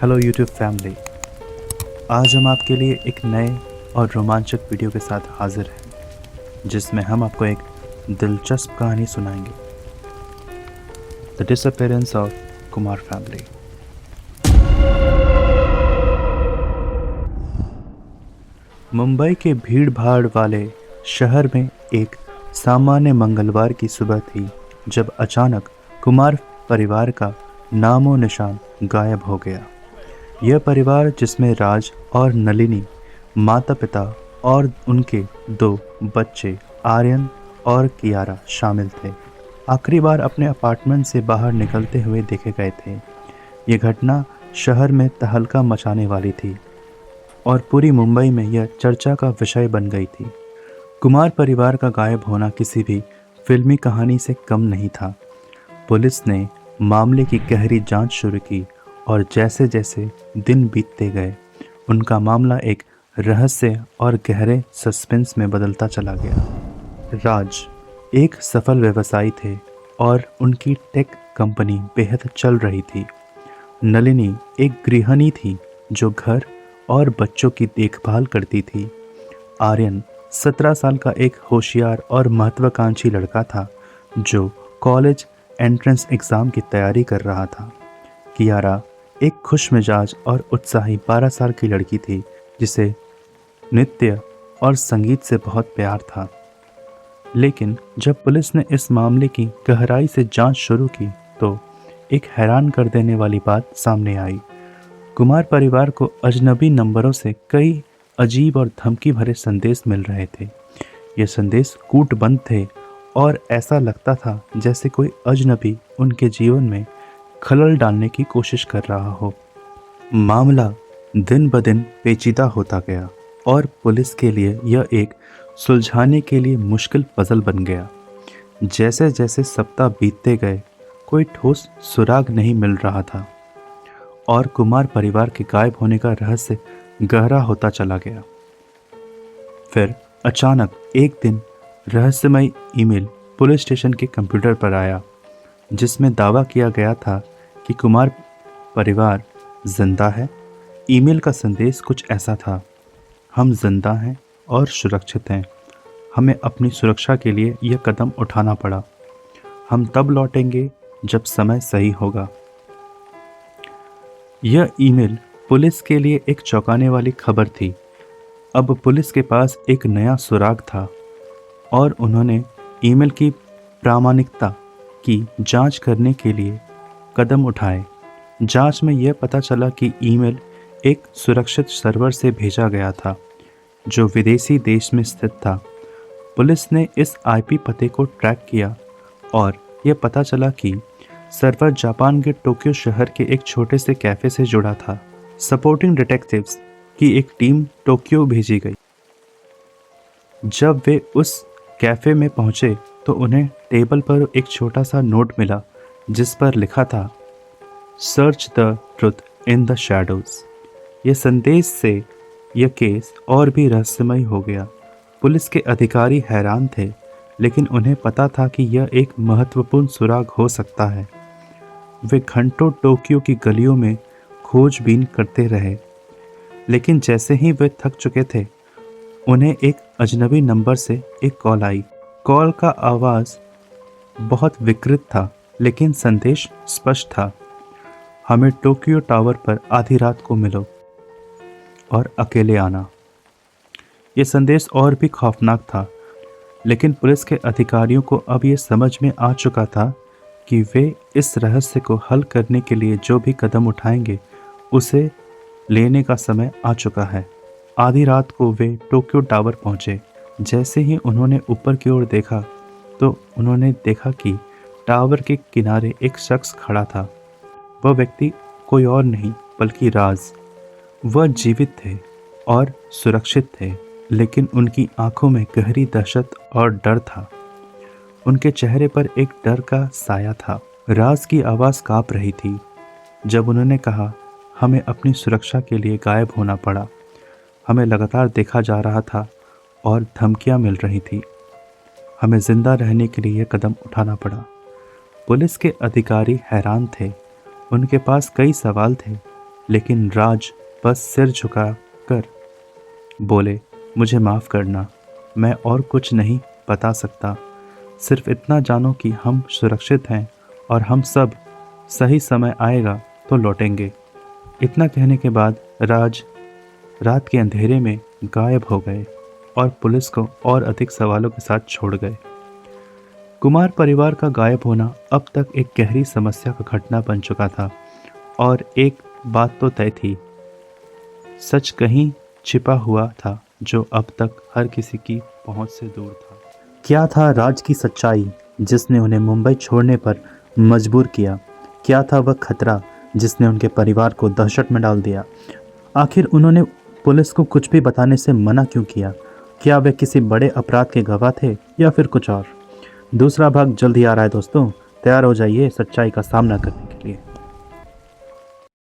Hello YouTube family. आज हम आपके लिए एक नए और रोमांचक वीडियो के साथ हाजिर हैं जिसमें हम आपको एक दिलचस्प कहानी सुनाएंगे, the disappearance of Kumar family. Mumbai के भीड़ भाड़ वाले शहर में एक सामान्य मंगलवार की सुबह थी जब अचानक कुमार परिवार का नामो निशान गायब हो गया। यह परिवार जिसमें राज और नलिनी, माता पिता और उनके 2 बच्चे आर्यन और कियारा शामिल थे, आखिरी बार अपने अपार्टमेंट से बाहर निकलते हुए देखे गए थे। ये घटना शहर में तहलका मचाने वाली थी और पूरी मुंबई में यह चर्चा का विषय बन गई थी। कुमार परिवार का गायब होना किसी भी फिल्मी कहानी से कम नहीं था। पुलिस ने मामले की गहरी जांच शुरू की और जैसे जैसे दिन बीतते गए उनका मामला एक रहस्य और गहरे सस्पेंस में बदलता चला गया। राज एक सफल व्यवसायी थे और उनकी टेक कंपनी बेहद चल रही थी। नलिनी एक गृहिणी थी जो घर और बच्चों की देखभाल करती थी। आर्यन 17 साल का एक होशियार और महत्वाकांक्षी लड़का था जो कॉलेज एंट्रेंस एग्ज़ाम की तैयारी कर रहा था। कियारा एक खुश मिजाज और उत्साही 12 साल की लड़की थी जिसे नृत्य और संगीत से बहुत प्यार था। लेकिन जब पुलिस ने इस मामले की गहराई से जांच शुरू की तो एक हैरान कर देने वाली बात सामने आई। कुमार परिवार को अजनबी नंबरों से कई अजीब और धमकी भरे संदेश मिल रहे थे। ये संदेश कूटबंद थे और ऐसा लगता था जैसे कोई अजनबी उनके जीवन में खलल डालने की कोशिश कर रहा हो। मामला दिन ब दिन पेचीदा होता गया और पुलिस के लिए यह एक सुलझाने के लिए मुश्किल पजल बन गया। जैसे जैसे सप्ताह बीतते गए कोई ठोस सुराग नहीं मिल रहा था और कुमार परिवार के गायब होने का रहस्य गहरा होता चला गया। फिर अचानक एक दिन रहस्यमय ईमेल पुलिस स्टेशन के कंप्यूटर पर आया जिसमें दावा किया गया था कि कुमार परिवार जिंदा है। ईमेल का संदेश कुछ ऐसा था: हम जिंदा हैं और सुरक्षित हैं। हमें अपनी सुरक्षा के लिए यह कदम उठाना पड़ा। हम तब लौटेंगे जब समय सही होगा। यह ईमेल पुलिस के लिए एक चौंकाने वाली खबर थी। अब पुलिस के पास एक नया सुराग था और उन्होंने ईमेल की प्रामाणिकता की जांच करने के लिए कदम उठाए। जांच में यह पता चला कि ईमेल एक सुरक्षित सर्वर से भेजा गया था जो विदेशी देश में स्थित था। पुलिस ने इस आईपी पते को ट्रैक किया और यह पता चला कि सर्वर जापान के टोक्यो शहर के एक छोटे से कैफ़े से जुड़ा था। सपोर्टिंग डिटेक्टिव्स की एक टीम टोक्यो भेजी गई। जब वे उस कैफ़े में पहुंचे तो उन्हें टेबल पर एक छोटा सा नोट मिला जिस पर लिखा था, search the truth in the shadows. यह संदेश से यह केस और भी रहस्यमय हो गया। पुलिस के अधिकारी हैरान थे लेकिन उन्हें पता था कि यह एक महत्वपूर्ण सुराग हो सकता है। वे घंटों टोक्यो की गलियों में खोजबीन करते रहे लेकिन जैसे ही वे थक चुके थे उन्हें एक अजनबी नंबर से एक कॉल आई। कॉल का आवाज़ बहुत विकृत था लेकिन संदेश स्पष्ट था, हमें टोक्यो टावर पर आधी रात को मिलो और अकेले आना। यह संदेश और भी खौफनाक था लेकिन पुलिस के अधिकारियों को अब यह समझ में आ चुका था कि वे इस रहस्य को हल करने के लिए जो भी कदम उठाएंगे उसे लेने का समय आ चुका है। आधी रात को वे टोक्यो टावर पहुंचे। जैसे ही उन्होंने ऊपर की ओर देखा तो उन्होंने देखा कि टावर के किनारे एक शख्स खड़ा था। वह व्यक्ति कोई और नहीं बल्कि राज। वह जीवित थे और सुरक्षित थे लेकिन उनकी आंखों में गहरी दहशत और डर था। उनके चेहरे पर एक डर का साया था। राज की आवाज़ कांप रही थी जब उन्होंने कहा, हमें अपनी सुरक्षा के लिए गायब होना पड़ा। हमें लगातार देखा जा रहा था और धमकियां मिल रही थी। हमें जिंदा रहने के लिए यह कदम उठाना पड़ा। पुलिस के अधिकारी हैरान थे। उनके पास कई सवाल थे लेकिन राज बस सिर झुका कर बोले, मुझे माफ़ करना, मैं और कुछ नहीं बता सकता। सिर्फ इतना जानो कि हम सुरक्षित हैं और हम सब सही समय आएगा तो लौटेंगे। इतना कहने के बाद राज रात के अंधेरे में गायब हो गए और पुलिस को और अधिक सवालों के साथ छोड़ गए। कुमार परिवार का गायब होना अब तक एक गहरी समस्या का घटना बन चुका था और एक बात तो तय थी, सच कहीं छिपा हुआ था जो अब तक हर किसी की पहुंच से दूर था। क्या था राज की सच्चाई जिसने उन्हें मुंबई छोड़ने पर मजबूर किया? क्या था वह खतरा जिसने उनके परिवार को दहशत में डाल दिया? आखिर उन्होंने पुलिस को कुछ भी बताने से मना क्यों किया? क्या वे किसी बड़े अपराध के गवाह थे या फिर कुछ और? दूसरा भाग जल्द ही आ रहा है दोस्तों, तैयार हो जाइए सच्चाई का सामना करने के लिए।